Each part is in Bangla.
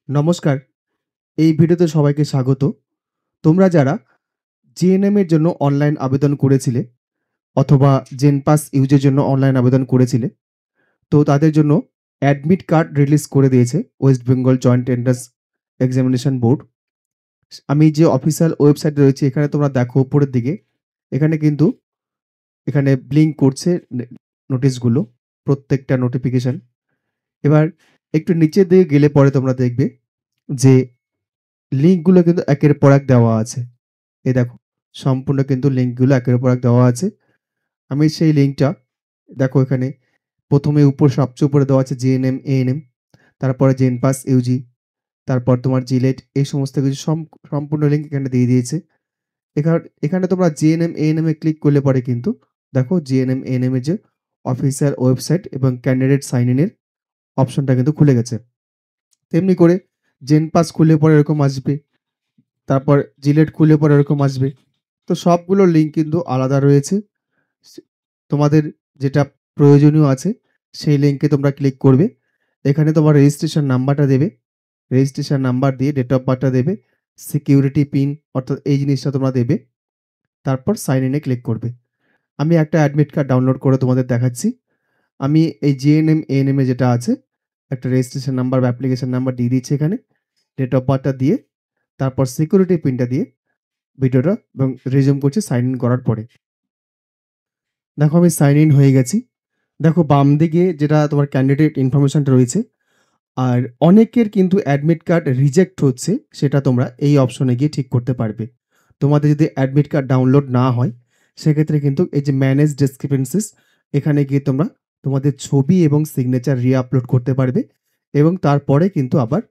নমস্কার। এই ভিডিওতে সবাইকে স্বাগত। তোমরা যারা জেএনএম এর জন্য অনলাইন আবেদন করেছিলে অথবা জেনপাস ইউজের জন্য অনলাইন আবেদন করেছিলে, তো তাদের জন্য অ্যাডমিট কার্ড রিলিজ করে দিয়েছে West Bengal joint entrance examination board. আমি যে অফিসিয়াল ওয়েবসাইটে রয়েছি এখানে তোমরা দেখো উপরের দিকে, এখানে কিন্তু এখানে ব্লিঙ্ক করছে নোটিশগুলো, প্রত্যেকটা নোটিফিকেশন। এবার একটু নিচের দিকে গেলে পরে তোমরা দেখবে যে লিঙ্কগুলো কিন্তু একের পর এক দেওয়া আছে। এই দেখো, সম্পূর্ণ কিন্তু লিঙ্কগুলো একের পর এক দেওয়া আছে। আমি সেই লিঙ্কটা দেখো এখানে ১ম এ সবচেয়ে উপরে দেওয়া আছে জেএনএম, এএনএম, তারপরে জেনপাস, ইউজি, তারপর তোমার জিলেট, এই সমস্ত কিছু সম্পূর্ণ লিঙ্ক এখানে দিয়ে দিয়েছে। এখানে তোমরা জেএনএম, এএনএম এ ক্লিক করলে পরে কিন্তু দেখো জেএনএম, এএনএম এর যে অফিসিয়াল ওয়েবসাইট এবং ক্যান্ডিডেট সাইন ইন এর অপশনটা কিন্তু খুলে গেছে। তেমনি করে জেনপাস খুললে পরে এরকম আসবে। তারপর জিলেট খুললে পরে এরকম আসবে। তো সবগুলো লিঙ্ক কিন্তু আলাদা রয়েছে। সে তোমাদের যেটা প্রয়োজনীয় আছে সেই লিঙ্কে তোমরা ক্লিক করবে। এখানে তোমার রেজিস্ট্রেশন নাম্বারটা দেবে। রেজিস্ট্রেশন নাম্বার দিয়ে ডেট অফ বার্থটা দেবে। সিকিউরিটি পিন অর্থাৎ এই জিনিসটা তোমরা দেবে। তারপর সাইন ইন এ ক্লিক করবে। আমি একটা অ্যাডমিট কার্ড ডাউনলোড করে তোমাদের দেখাচ্ছি। আমি এই জেএনএম, এএনএম এ যেটা আছে একটা রেজিস্ট্রেশন নাম্বার বা অ্যাপ্লিকেশন নাম্বার দিয়ে দিচ্ছি এখানে। ডেট অফ বার্থটা দিয়ে তারপর সিকিউরিটি পিনটা দিয়ে ভিডিওটা এবং রেজিউম করছি সাইন ইন করার পরে। দেখো আমি সাইন ইন হয়ে গেছি। দেখো বাম দিকে যেটা তোমার ক্যান্ডিডেট ইনফরমেশনটা রয়েছে, আর অনেকের কিন্তু অ্যাডমিট কার্ড রিজেক্ট হচ্ছে, সেটা তোমরা এই অপশনে গিয়ে ঠিক করতে পারবে। তোমাদের যদি অ্যাডমিট কার্ড ডাউনলোড না হয়, সেক্ষেত্রে কিন্তু এই যে ম্যানেজ ডিসক্রিপেন্সিস, এখানে গিয়ে তোমরা তোমাদের ছবি এবং সিগনেচার রি-আপলোড করতে পারবে এবং তারপরে কিন্তু আবার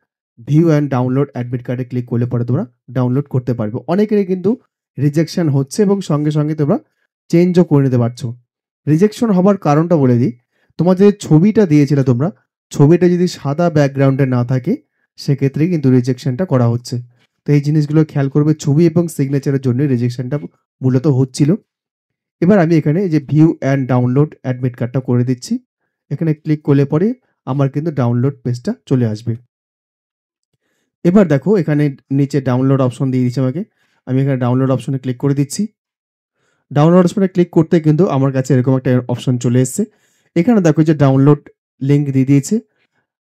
ভিউ অ্যান্ড ডাউনলোড অ্যাডমিট কার্ডে ক্লিক করলে পরে তোমরা ডাউনলোড করতে পারবে। অনেকেরই কিন্তু রিজেকশন হচ্ছে এবং সঙ্গে, সঙ্গে তোমরা চেঞ্জও করে নিতে পারছো। রিজেকশন হবার কারণটা বলে দিই। তোমার যে ছবিটা দিয়েছিলে তোমরা, ছবিটা যদি সাদা ব্যাকগ্রাউন্ডে না থাকে, সেক্ষেত্রেই কিন্তু রিজেকশনটা করা হচ্ছে। তো এই জিনিসগুলো খেয়াল করবে। ছবি এবং সিগনেচারের জন্যই রিজেকশনটা মূলত হচ্ছিল। এবার আমি এখানে এই যে ভিউ অ্যান্ড ডাউনলোড অ্যাডমিট কার্ডটা করে দিচ্ছি। এখানে ক্লিক করলে পরে আমার কিন্তু ডাউনলোড পেজটা চলে আসবে। এবার দেখো এখানে নিচে ডাউনলোড অপশন দিয়ে দিয়েছে আমাকে। আমি এখানে ডাউনলোড অপশনে ক্লিক করে দিচ্ছি। ডাউনলোড অপশনে ক্লিক করতে কিন্তু আমার কাছে এরকম একটা অপশন চলে এসছে। এখানে দেখো যে ডাউনলোড লিঙ্ক দিয়ে দিয়েছে।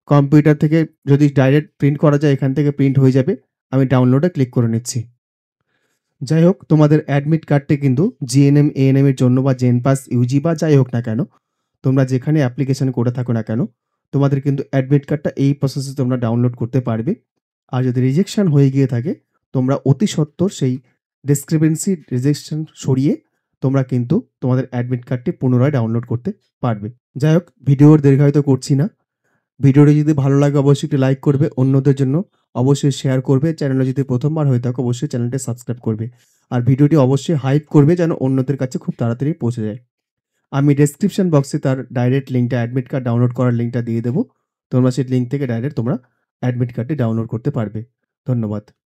কম্পিউটার থেকে যদি ডাইরেক্ট প্রিন্ট করা যায় এখান থেকে প্রিন্ট হয়ে যাবে। আমি ডাউনলোডে ক্লিক করে নিচ্ছি। যাই হোক, তোমাদের অ্যাডমিট কার্ডটি কিন্তু জিএনএম, এএনএম এর জন্য বা জেনপাস, ইউজি বা যাই হোক না কেন, তোমরা যেখানে অ্যাপ্লিকেশন করে থাকো না কেন, তোমাদের কিন্তু অ্যাডমিট কার্ডটা এই প্রসেসে তোমরা ডাউনলোড করতে পারবে। আর যদি রিজেকশন হয়ে গিয়ে থাকে, তোমরা অতি সত্বর সেই ডিসক্রিপেন্সি রিজেকশন সরিয়ে তোমরা কিন্তু তোমাদের অ্যাডমিট কার্ডটি পুনরায় ডাউনলোড করতে পারবে। যাই হোক, ভিডিও আর দীর্ঘায়িত করছি না। ভিডিওটি যদি ভালো লাগে অবশ্যই একটি লাইক করবে। অন্যদের জন্য অবশ্যই শেয়ার করবে। চ্যানেলে যদি ১ম বার হয়ে থাকো অবশ্যই চ্যানেলটি সাবস্ক্রাইব করবে। আর ভিডিওটি অবশ্যই হাইপ করবে যেন অন্যদের কাছে খুব তাড়াতাড়ি পৌঁছে যায়। আমি ডেসক্রিপশন বক্সে তার ডাইরেক্ট লিঙ্কটা, অ্যাডমিট কার্ড ডাউনলোড করার লিঙ্কটা দিয়ে দেব। তোমরা সেই লিঙ্ক থেকে ডাইরেক্ট তোমরা অ্যাডমিট কার্ডটি ডাউনলোড করতে পারবে। ধন্যবাদ।